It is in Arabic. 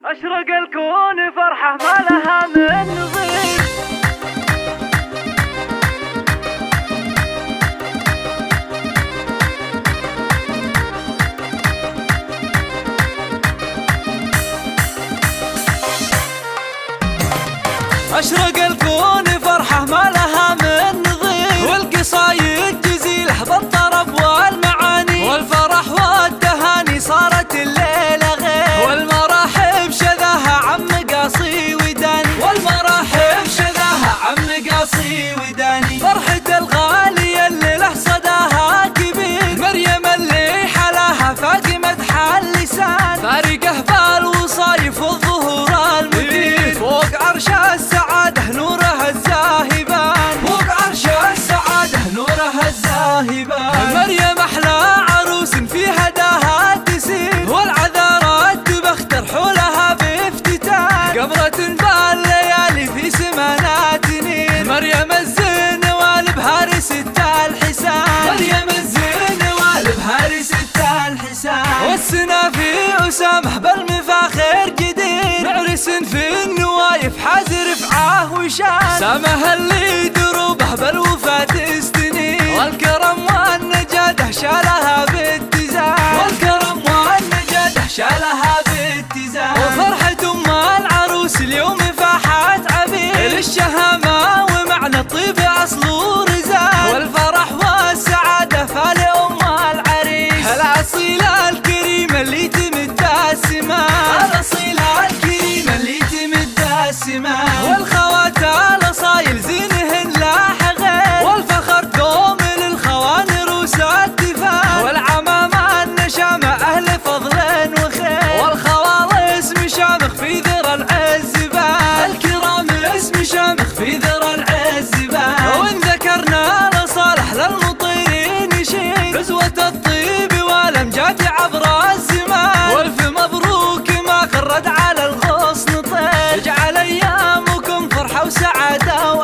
أشرق الكون فرحة ما لها من نظير. أشرق الكون فرحة ما لها من نظير، والقصايد جزيلة بالطرب والمعاني، والفرح والتهاني صارت الليلة غير، والمراحب شذاها عم قاصي وداني، والمراحب شذاها عم قاصي وداني. فرحة الغالية اللي له صداها كبير، مريم اللي حلاها فاقمة حال لسان، فارقه بالوصايف والظهور المثير، فوق عرش السعادة نورها الزاهبان، فوق عرش السعادة نورها الزاهبان. مريم أحلى عروس في هداها تسير، والعذارات تبختر حولها بافتتان، قبرة بالليالي في سمانات نير. مريم الزين والبهار ست الحسان، مريم الزين والبهار ست الحسان. والسنا في أسامة بالمفاخر جدير، معرس في النوايف حاز رفعه وشان، سامه اللي دروبه بالوفاة استنير، والكرم والنجاده شالها باتزان، والكرم والنجاده شالها باتزان. وفرحة أم العروس اليوم فاحت عبير، للشهامة ومعنى الطيب أصل ورزان، والفرح والسعادة فلأم العريس، الأصيلة الكريمة اللي تمد السماء، الأصيلة الكريمة اللي تمد السماء. والخوات الأصايل زينهن لاح غير، والفخر دوم للخوان روس الدفاع، والعمامة النشامة أهل فضل وخير، والخوال اسم شامخ في ذرى العزبان، الكرام اسم شامخ في ذرى العزبان. وإن ذكرنا لصالح للمطيرين يشير، عزوة الطيب والأمجاد عبر الزمان، والف مبروك ما خرد على الغصن طير، اجعل أيامكم فرحة وسعادة